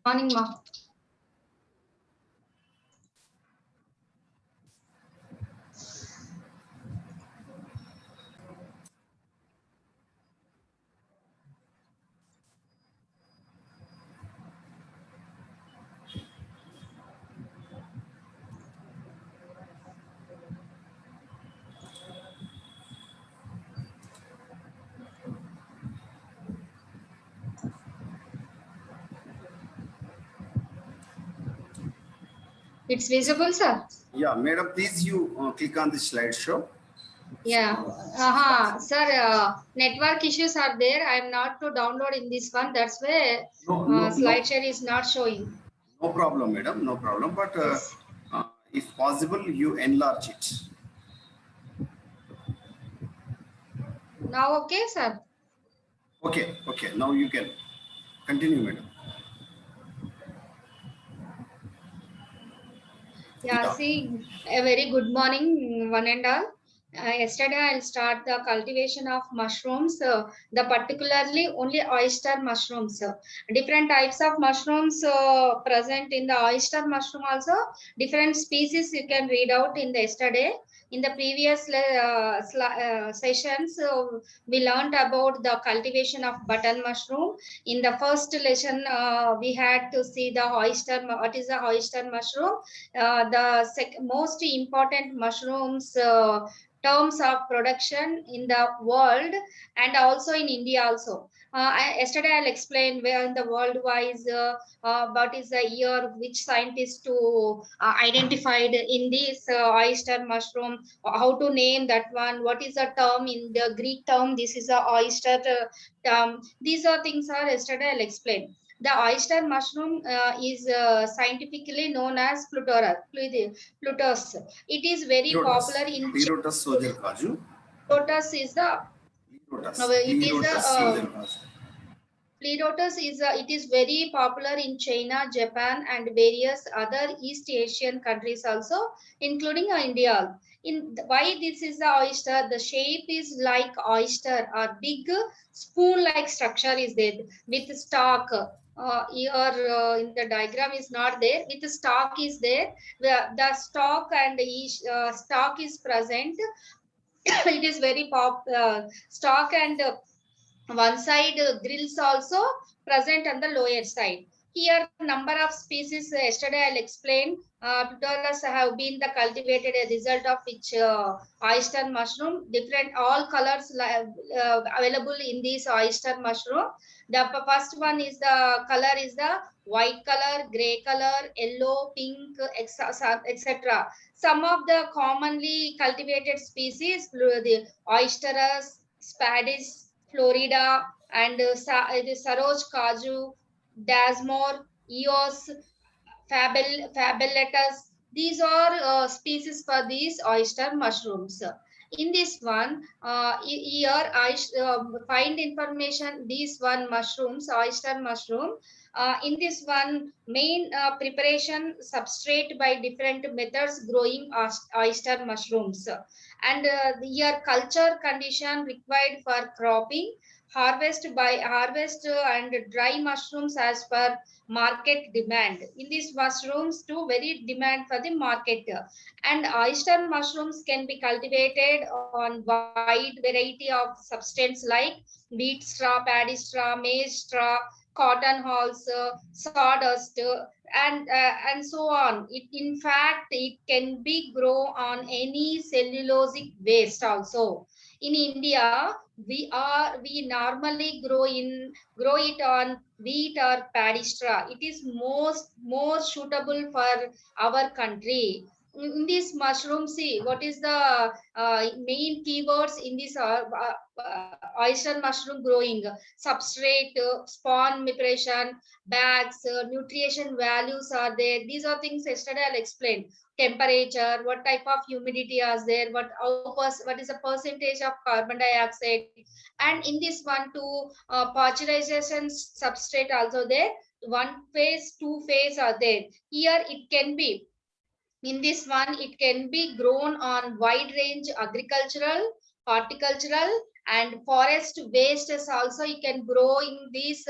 Morning, ma. It's visible, sir. Yeah, madam, please you click on the slideshow. Yeah. Sir, network issues are there. I'm not to download in this one. That's why No, slideshare is not showing. no problem, madam, no problem. But Yes. if possible, you enlarge it. Now, okay, sir. Okay, okay. Now you can continue, madam. Yeah, Yeah. see, a very good morning, one and all. Yesterday, I'll start the cultivation of mushrooms, the particularly only oyster mushrooms. Different types of mushrooms present in the oyster mushroom also. Different species you can read out in the yesterday. In the previous sessions, we learned about the cultivation of button mushroom. In the first lesson, we had to see the oyster. What is the oyster mushroom? The most important mushrooms terms of production in the world and also in India also. Yesterday I'll explain where in the world wise what is the year which scientists to identified in this oyster mushroom, how to name that one, what is the term in the Greek term, this is a oyster term. These are things are yesterday I'll explain. The oyster mushroom is scientifically known as Plutus. It is very Plerotus. popular in Plerotus sojar kaju. Plutus is the it is a Plerotus sojar kaju. Plerotus is it is very popular in China, Japan, and various other East Asian countries also, including India. Why this is the oyster? The shape is like oyster, a big spoon-like structure is there with stalk. Here in the diagram is not there. With the stalk is there. The stalk and each stalk is present. It is very stalk and one side grills also present on the lower side. Here number of species yesterday I'll explain. Tutorials have been the cultivated a result of which oyster mushroom different all colors available in this oyster mushroom. The first one is the color is the white color, gray color, yellow, pink, etc. Some of the commonly cultivated species the oysterus, spadis, Florida, and the Saroj Kaju, Dasmore, Eos, Fabellatus. These are species for these oyster mushrooms. In this one, here I find information. These one mushrooms, oyster mushroom. In this one, main preparation substrate by different methods growing oyster mushrooms, and here culture condition required for cropping, harvest and dry mushrooms as per market demand. In these mushrooms too very demand for the market, and oyster mushrooms can be cultivated on wide variety of substance like wheat straw, paddy straw, maize straw, cotton hulls, sawdust, and so on. It in fact it can be grown on any cellulosic waste also. In India, we normally grow it on wheat or paddy straw. It is more suitable for our country. In this mushroom, see what is the main keywords in this oyster mushroom growing: substrate, spawn preparation, bags, nutrition values are there. These are things yesterday I'll explain. Temperature, what type of humidity is there, what is the percentage of carbon dioxide, and in this one too pasteurization substrate also there. One phase, two phase are there. Here it can be in this one, it can be grown on wide range agricultural, horticultural, and forest wastes also you can grow in this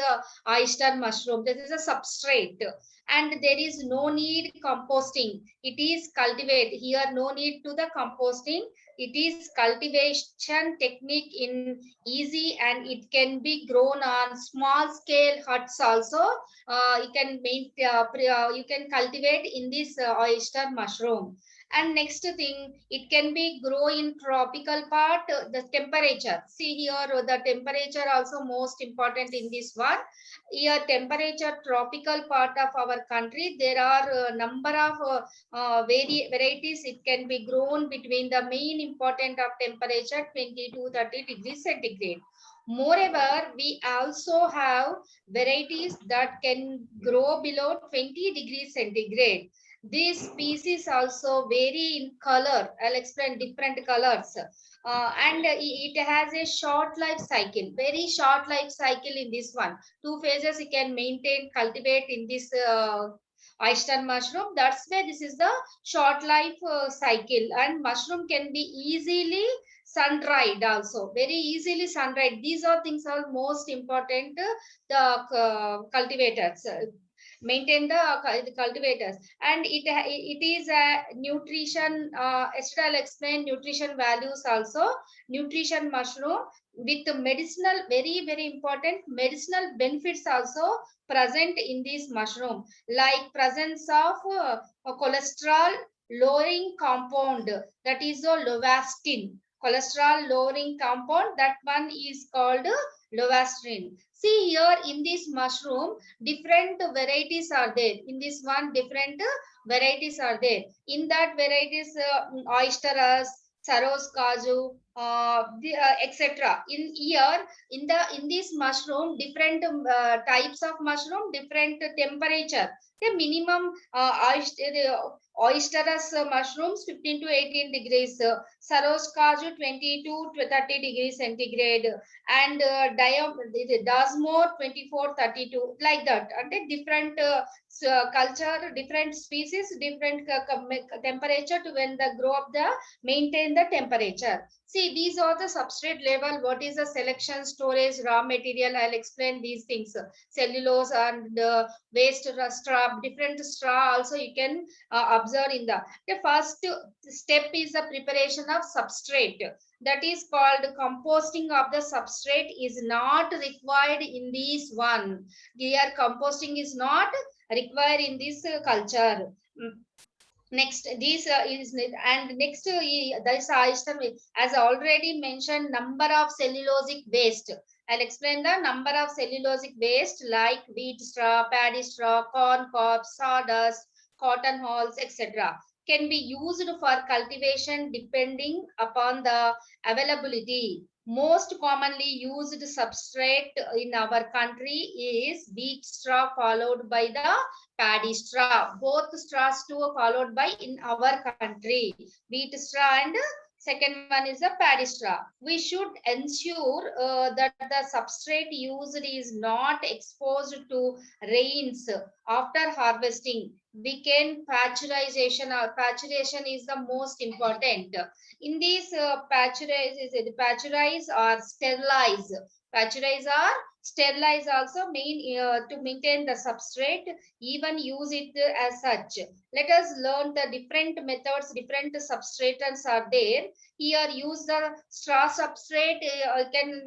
oyster mushroom. This is a substrate, and there is no need composting. It is cultivate here, no need to the composting. It is cultivation technique in easy, and it can be grown on small scale huts also. You can make you can cultivate in this oyster mushroom. And next thing, it can be grow in tropical part. The temperature, see here, the temperature also most important in this one. Here temperature tropical part of our country, there are number of varieties. It can be grown between the main important of temperature 20 to 30 degrees centigrade. Moreover, we also have varieties that can grow below 20 degrees centigrade. This species also vary in color. I'll explain different colors. And it has a short life cycle, very short life cycle in this one. 2 phases you can maintain, cultivate in this oyster mushroom. That's why this is the short life cycle. And mushroom can be easily sun dried also, very easily sun dried. These are things are most important. The cultivators maintain the cultivators, and it is a nutrition. Yesterday I'll explain nutrition values also. Nutrition mushroom with medicinal, very important medicinal benefits also present in this mushroom, like presence of a cholesterol lowering compound, that is a lovastatin. Cholesterol lowering compound, that one is called lovastatin. See here in this mushroom, different varieties are there. In this one, different varieties are there. In that varieties, oysterus, saros kaju, etc. In here, in this mushroom, different types of mushroom, different temperature. The minimum oysterus mushrooms 15 to 18 degrees, saros kaju 20 to 30 degrees centigrade, and Dasmore 24-32, like that. And different culture, different species, different temperature to when the grow up the maintain the temperature. See, these are the substrate level. What is the selection, storage, raw material? I'll explain these things. Cellulose and waste straw, different straw also you can observe in the first step is the preparation of substrate, that is called composting of the substrate is not required in this one. Here composting is not required in this culture. Next, this is and next this item, as already mentioned, number of cellulosic waste. I'll explain the number of cellulosic waste like wheat straw, paddy straw, corn cobs, sawdust, cotton hulls, etc. can be used for cultivation depending upon the availability. Most commonly used substrate in our country is wheat straw, followed by the paddy straw. Both straws too followed by in our country. Wheat straw and second one is a paddy straw. We should ensure that the substrate used is not exposed to rains after harvesting. We can pasteurization, or pasteurization is the most important. In this pasteurize or sterilize. Pasteurize or sterilize also mean to maintain the substrate, even use it as such. Let us learn the different methods, different substrates are there. Here use the straw substrate, can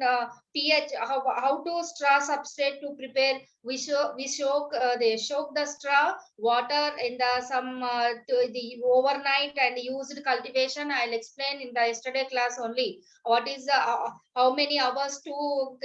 pH, how to straw substrate to prepare. We soak the straw water in the some to the overnight and used cultivation. I'll explain in the yesterday class only. What is the how many hours to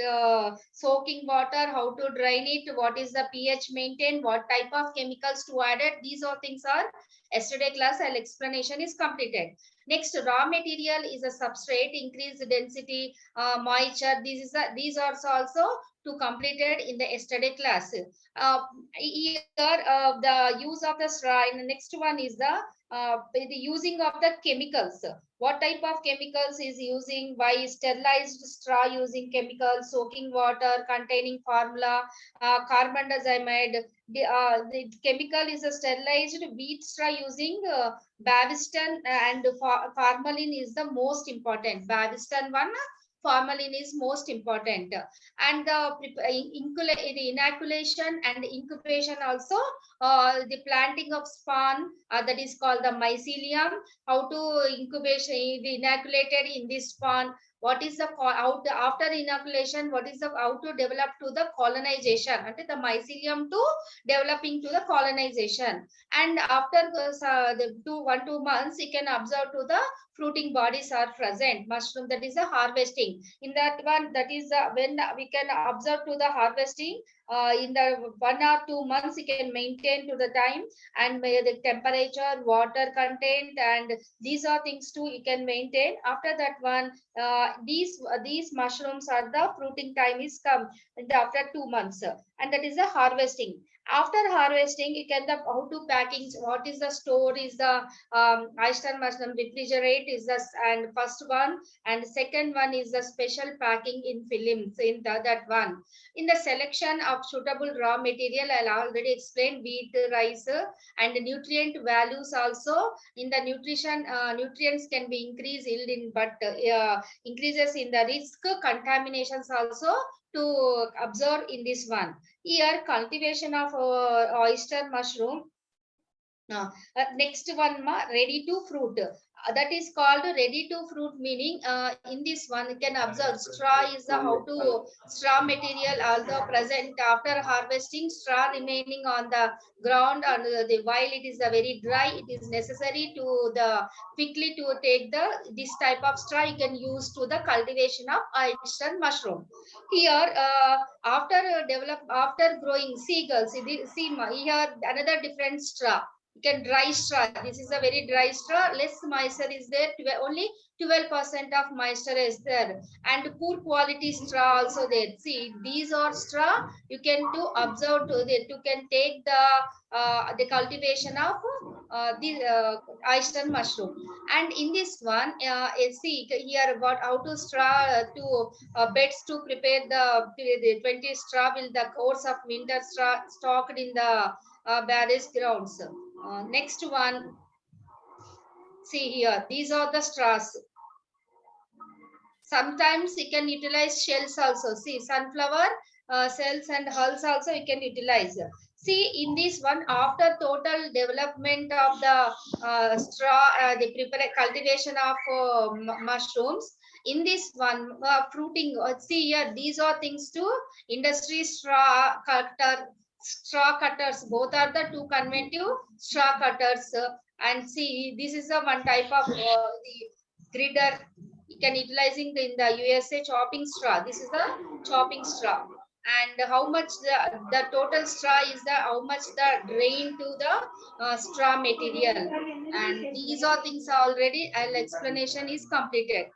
soaking water, how to drain it, what is the pH maintained, what type of chemicals to add it. These all things are yesterday class. I'll explanation is completed. Next, raw material is a substrate, increased density, moisture. These are also to completed in the yesterday class. Here, the use of the straw. And the next one is the using of the chemicals. What type of chemicals is using? By sterilized straw using chemicals, soaking water containing formula, carbon dioxide. The chemical is a sterilized wheat straw using Bavistan, and formalin is the most important. Bavistan one, formalin is most important. And the inoculation and incubation also, the planting of spawn, that is called the mycelium. How to incubation, the inoculated in this spawn. What is the after inoculation? What is the how to develop to the colonization? Until the mycelium to developing to the colonization, and after the 2 months, you can observe to the fruiting bodies are present. Mushroom, that is the harvesting. In that one, that is when we can observe to the harvesting. In the 1 or 2 months, you can maintain to the time, and the temperature, water content, and these are things too you can maintain. After that one, these mushrooms are the fruiting time is come after 2 months, and that is the harvesting. After harvesting, you can the how to packing, what is the store is the oyster mushroom refrigerate is the and first one, and second one is the special packing in films in that one. In the selection of suitable raw material, I already explained wheat, rice, and the nutrient values also. In the nutrition, nutrients can be increased yield in, but increases in the risk contaminations also to observe in this one. Here, cultivation of oyster mushroom. Next one, ready to fruit. That is called ready to fruit, meaning in this one you can observe straw is the how to straw material although present after harvesting, straw remaining on the ground, and while it is very dry, it is necessary to the quickly to take the this type of straw you can use to the cultivation of oyster mushroom. Here, after growing seagulls, see here another different straw. You can dry straw. This is a very dry straw. Less moisture is there. Only 12% of moisture is there, and poor quality straw also there. See, these are straw. You can to observe to that. You can take the cultivation of the oyster mushroom. And in this one, see here about how to straw to beds to prepare the 20 straw will the course of winter straw stocked in the barrage grounds. Next one, see here, these are the straws. Sometimes you can utilize shells also. See, sunflower cells and hulls also you can utilize. See, in this one, after total development of the straw, the cultivation of mushrooms, in this one, fruiting, see here, these are things to industry straw cutters. Both are the two conventive straw cutters. And see, this is a one type of the grider. You can utilizing in the USA chopping straw. This is the chopping straw. And how much the total straw is the how much the drain to the straw material. And these are things already explanation is completed.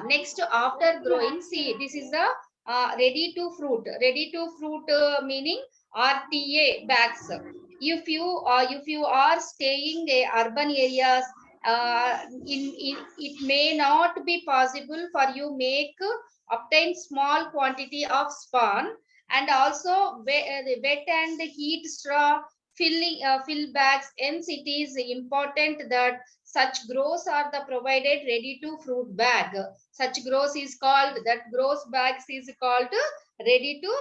Next, after growing, see, this is the ready to fruit. Ready to fruit meaning RTA bags. If you are staying in urban areas, it may not be possible for you make obtain small quantity of spawn, and also the wet and heat straw fill bags. Hence, it is important that such grows are the provided ready to fruit bag. Such grows is called that grows bags is called ready to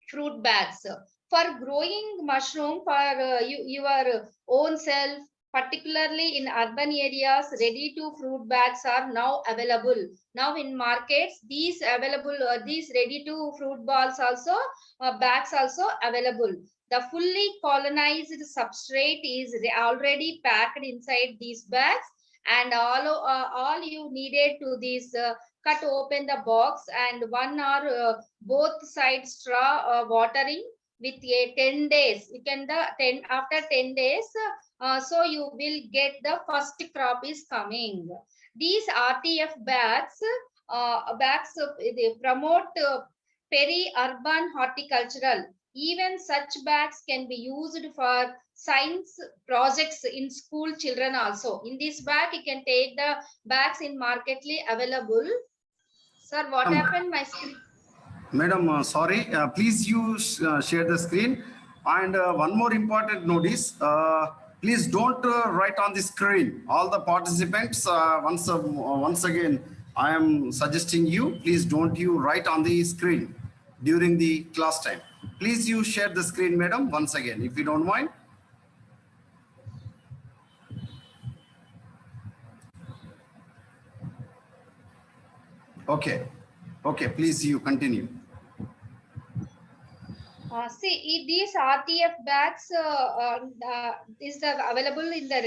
fruit bags. For growing mushroom for your own self, particularly in urban areas, ready to fruit bags are now available. Now in markets, these available, these ready to fruit balls also, bags also available. The fully colonized substrate is already packed inside these bags, and all you needed to this cut open the box, and one or both sides straw watering with a 10 days. You can the 10 after 10 days, so you will get the first crop is coming. These RTF bags they promote peri-urban horticultural. Even such bags can be used for science projects in school children also. In this bag, you can take the bags in marketly available. Sir, what happened? My screen. Madam, sorry, please use share the screen. And one more important notice, please don't write on the screen. All the participants, once again, I am suggesting you, please don't you write on the screen during the class time. Please you share the screen, madam, once again, if you don't mind. Okay. Okay, please you continue. See, these RTF bags is available in the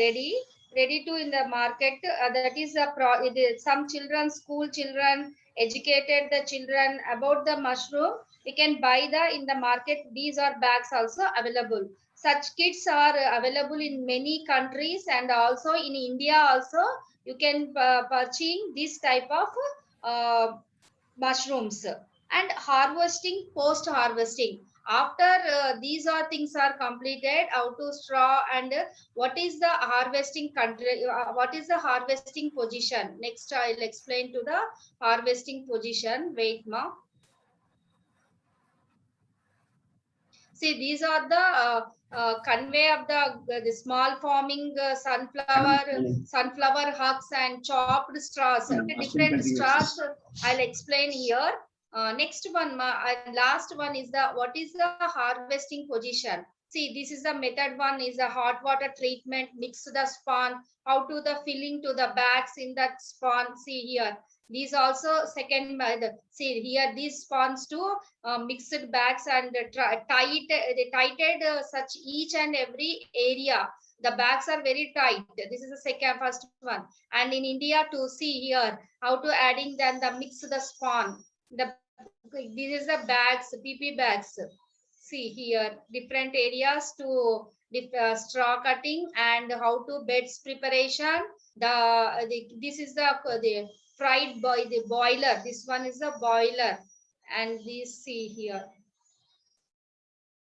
ready to in the market. That is it is some children, school children, educated the children about the mushroom. We can buy the in the market. These are bags also available. Such kits are available in many countries and also in India also. You can purchase this type of mushrooms and harvesting post harvesting after these are things are completed how to straw and what is the harvesting country what is the harvesting position. Next I'll explain to the harvesting position. Wait ma. See, these are the convey of the small farming sunflower hucks and chopped straws. Different straws I'll explain here. Next one, last one is the what is the harvesting position. See, this is the method one is the hot water treatment, mix the spawn, how to the filling to the bags in that spawn. See here. These also second method. See here, these spawns to mixed bags and they tighted such each and every area. The bags are very tight. This is the second first one. And in India to see here how to adding then the mix the spawn. This is the bags, PP bags. See here different areas to straw cutting and how to beds preparation. This is the fried by the boiler. This one is a boiler and these see here.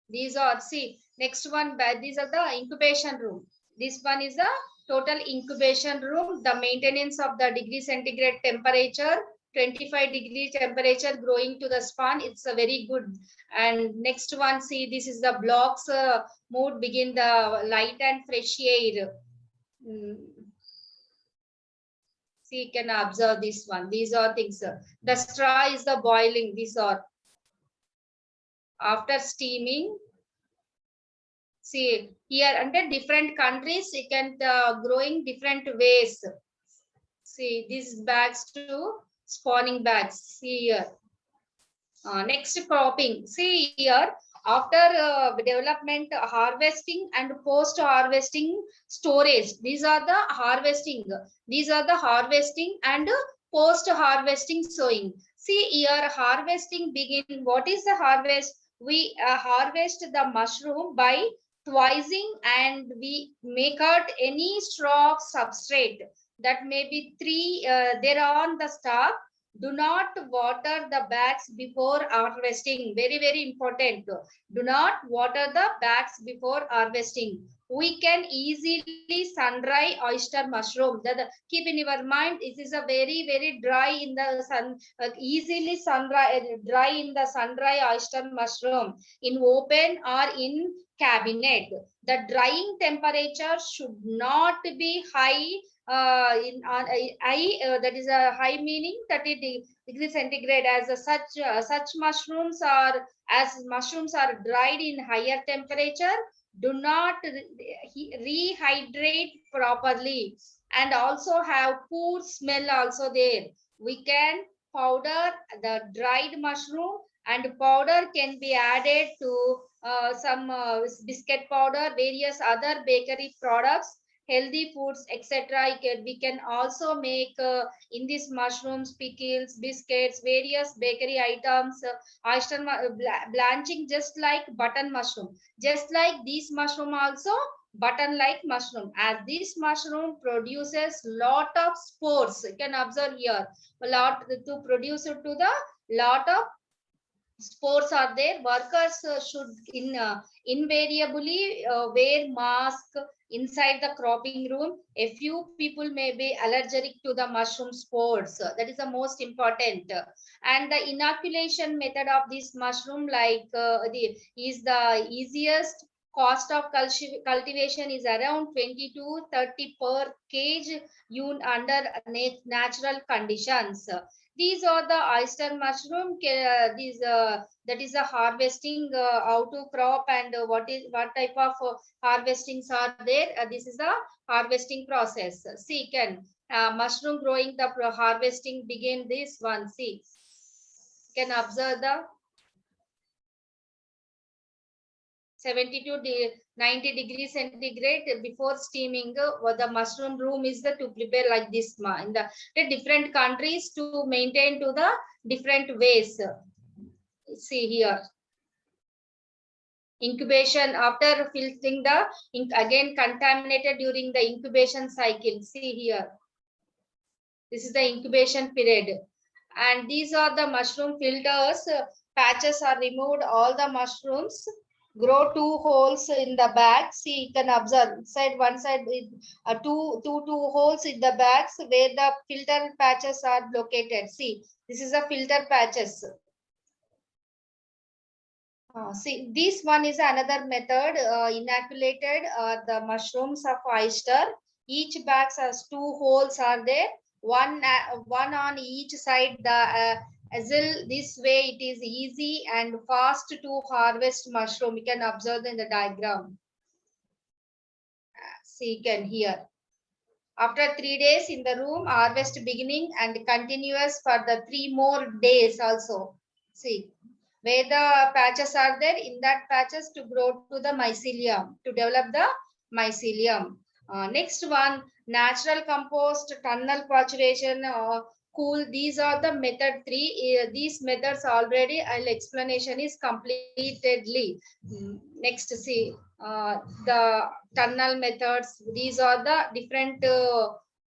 These are see next one. These are the incubation room. This one is the total incubation room. The maintenance of the degree centigrade temperature. 25-degree temperature growing to the spawn. It's a very good. And next one, see this is the blocks mood begin the light and fresh air. See, you can observe this one. These are things. The straw is the boiling. These are after steaming. See here under different countries, you can growing different ways. See these bags too, spawning bags. See here. Next cropping. See here after development, harvesting and post harvesting storage. These are the harvesting. These are the harvesting and post harvesting sowing. See here harvesting begin. What is the harvest? We harvest the mushroom by twising and we make out any straw substrate that may be three there on the stalk. Do not water the bags before harvesting. Very, very important. Do not water the bags before harvesting. We can easily sun dry oyster mushroom. Keep in your mind, it is a very, very dry in the sun, easily dry in the sun dry oyster mushroom in open or in cabinet. The drying temperature should not be high that is a high meaning 30 degrees centigrade as such mushrooms are dried in higher temperature do not rehydrate properly and also have poor smell also there. We can powder the dried mushroom and powder can be added to some biscuit powder, various other bakery products, healthy foods, etc. We can also make in these mushrooms pickles, biscuits, various bakery items, oyster blanching just like button mushroom. Just like this mushroom also button like mushroom, as this mushroom produces lot of spores. You can observe here a lot to produce it to the lot of spores are there. Workers should invariably wear mask inside the cropping room. A few people may be allergic to the mushroom spores. That is the most important. And the inoculation method of this mushroom is the easiest, Cost of cultivation is around 20 to 30 per kg under natural conditions. These are the oyster mushroom. That is a harvesting how to crop and what type of harvestings are there. This is the harvesting process. See, can mushroom growing the harvesting begin this one. See, can observe the 70 to 90 degrees centigrade before steaming. The mushroom room is to prepare like this in the different countries to maintain to the different ways. See here, incubation after filtering the again contaminated during the incubation cycle. See here, this is the incubation period, and these are the mushroom filters. Patches are removed. All the mushrooms grow 2 holes in the bag. See, you can observe one side with two holes in the bags where the filter patches are located. See, this is a filter patches. See, this one is another method. Inoculated the mushrooms of oyster. Each bag has 2 holes are there. One on each side. The this way it is easy and fast to harvest mushroom. You can observe in the diagram. See, you can hear. After 3 days in the room, harvest beginning and continuous for the 3 more days also. See, where the patches are there, in that patches to grow to the mycelium, to develop the mycelium. Next one, natural compost, tunnel pasteurization, cool. These are the method 3. These methods already I'll explanation is completedly. Next, see the tunnel methods. These are the different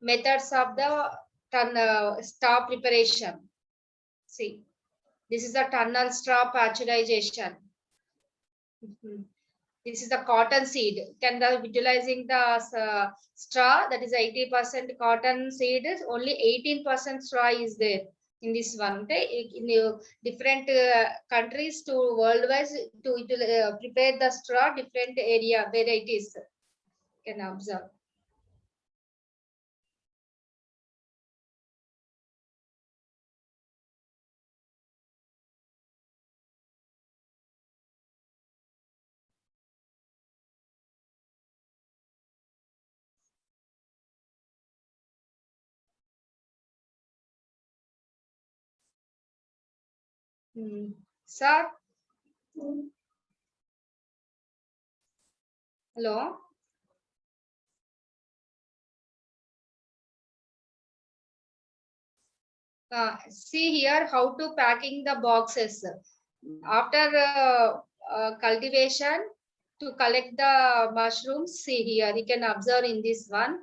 methods of the straw preparation. See, this is the tunnel straw pasteurization. This is the cotton seed. Can the utilizing the straw, that is 80% cotton seed, is only 18% straw is there in this one. Okay, in different countries to worldwide to prepare the straw, different area where it is. Can observe. Sir, hello. See here how to packing the boxes after cultivation to collect the mushrooms. See here, you can observe in this one.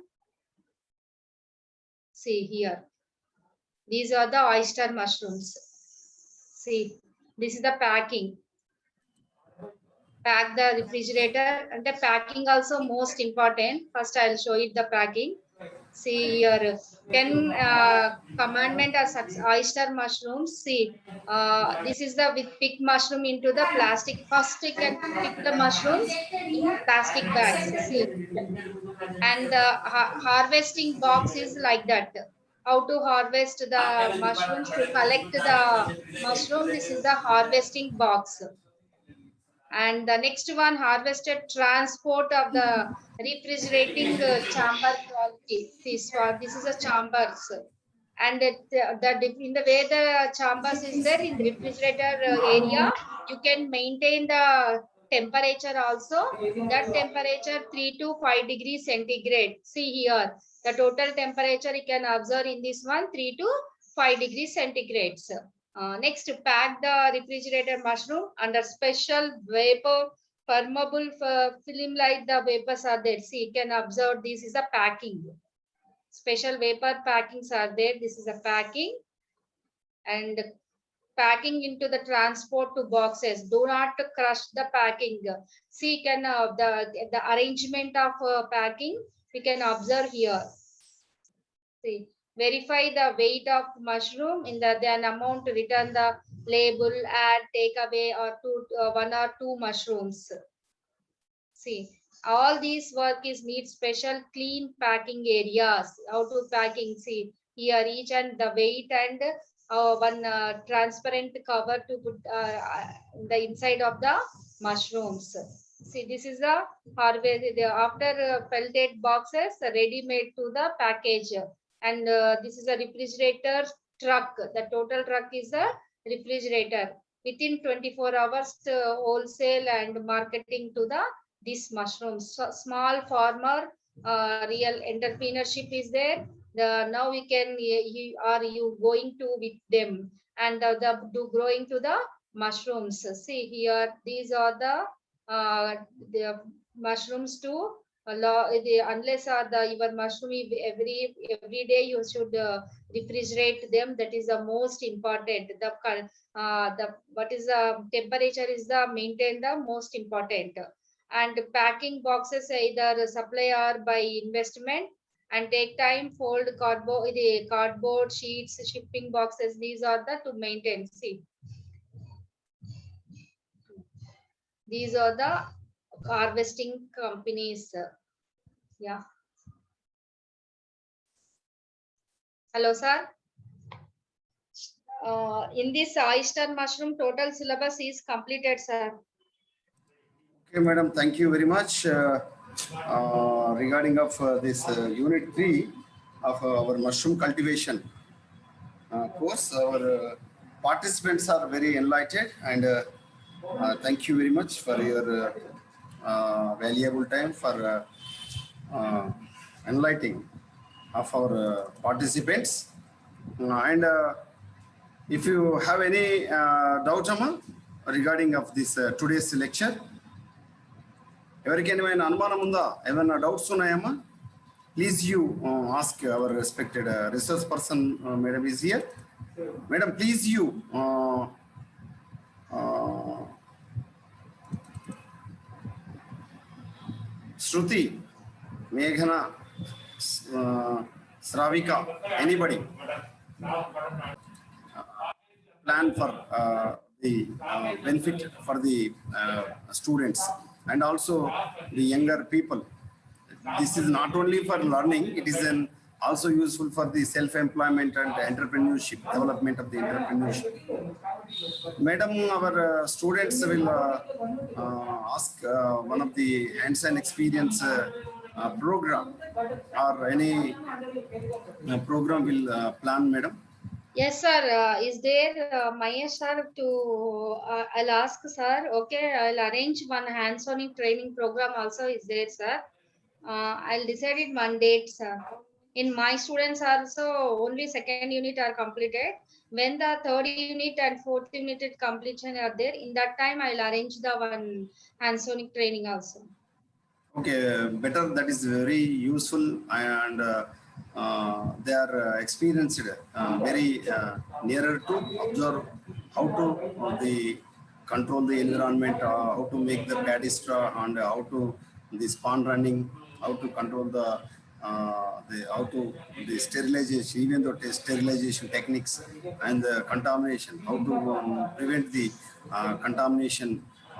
See here, these are the oyster mushrooms. See, this is the packing. Pack the refrigerator, and the packing also most important. First I'll show you the packing. See here, 10 commandment are such oyster mushrooms. See, this is the with pick mushroom into the plastic. First you can pick the mushrooms in plastic bags. See, and the harvesting box is like that. How to harvest the mushrooms, to collect the mushroom. This is the harvesting box. And the next one, harvested transport of the refrigerating chamber quality. This is a chambers, and in the way the chambers is there in the refrigerator area, you can maintain the temperature also. That temperature 3 to 5 degrees centigrade. See here, the total temperature you can observe in this one 3 to 5 degrees centigrades. Next, pack the refrigerated mushroom under special vapor permeable film like the vapors are there. See, you can observe this is a packing. Special vapor packings are there. This is a packing, and packing into the transport to boxes. Do not crush the packing. See, you can the arrangement of packing we can observe here. See, verify the weight of mushroom in the then amount, return the label, add, take away or one or two mushrooms. See, all these work is need special clean packing areas. How to packing? See, here each and the weight and one transparent cover to put the inside of the mushrooms. See, this is the harvest. After pellet boxes, ready made to the package, and this is a refrigerator truck. The total truck is a refrigerator. Within 24 hours, wholesale and marketing to the these mushrooms. So small farmer, real entrepreneurship is there. Now we can are you going to with them and do growing to the mushrooms. See here, these are the mushrooms too. Unless the your mushroom every day you should refrigerate them. That is the most important. The what is the temperature is the maintain the most important, and packing boxes either supply or by investment, and take time fold cardboard sheets shipping boxes. These are the to maintain. See, these are the harvesting companies. Yeah. Hello, sir. In this oyster mushroom total syllabus is completed, sir. Okay, madam, thank you very much. Regarding of this unit 3 of our mushroom cultivation course, our participants are very enlightened, and thank you very much for your valuable time for enlightening of our participants. And if you have any doubt, Amma, regarding of this today's lecture, ఎవరికైనా ఏమైనా అనుమానం ఉందా, ఏమైనా doubts ఉన్నాయమ్మా? Please you ask our respected resource person madam is here. Madam please you Shruti, మేఘన, Sravika, anybody plan for the benefit for the students and also the younger people. This is not only for learning, it is also useful for the self-employment and entrepreneurship, development of the entrepreneurship. Madam, our students will ask one of the hands-on experience program or any program will plan, madam. Yes, sir. Is there Mahesh sir to I'll ask sir. Okay, I'll arrange one hands-on training program also is there, sir. I'll decide it one date, sir. In my students also only second unit are completed. When the third unit and fourth unit completion are there, in that time I'll arrange the one hands-on training also. Okay, better. That is very useful, and they are experienced very nearer to observe how to the control the environment, how to make the paddy straw, and how to the spawn running, how to control the how to the sterilization, even though sterilization techniques and the contamination, how to prevent the contamination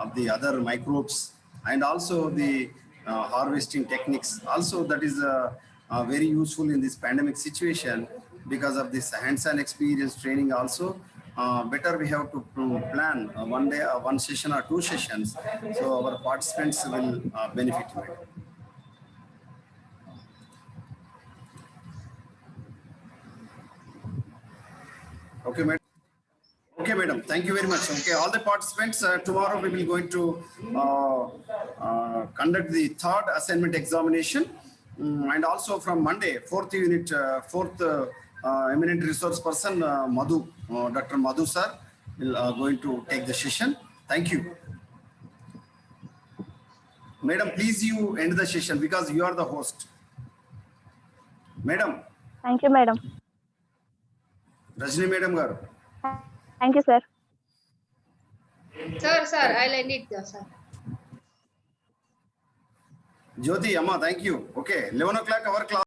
of the other microbes, and also the harvesting techniques. Also, that is very useful in this pandemic situation because of this hands-on experience training. Also, better we have to plan one day, one session or two sessions, so our participants will benefit. Okay, madam. Okay, madam. Thank you very much. Okay, all the participants, tomorrow we will going to conduct the third assignment examination, and also from Monday, fourth unit, fourth eminent resource person, Madhu, Dr. Madhu sir, will going to take the session. Thank you. Madam, please you end the session because you are the host. Madam. Thank you, madam. Rajni madam garu. Thank you, sir. Sir, I'll end it, sir. Jyoti, Amma, thank you. Okay, 11 o'clock our class.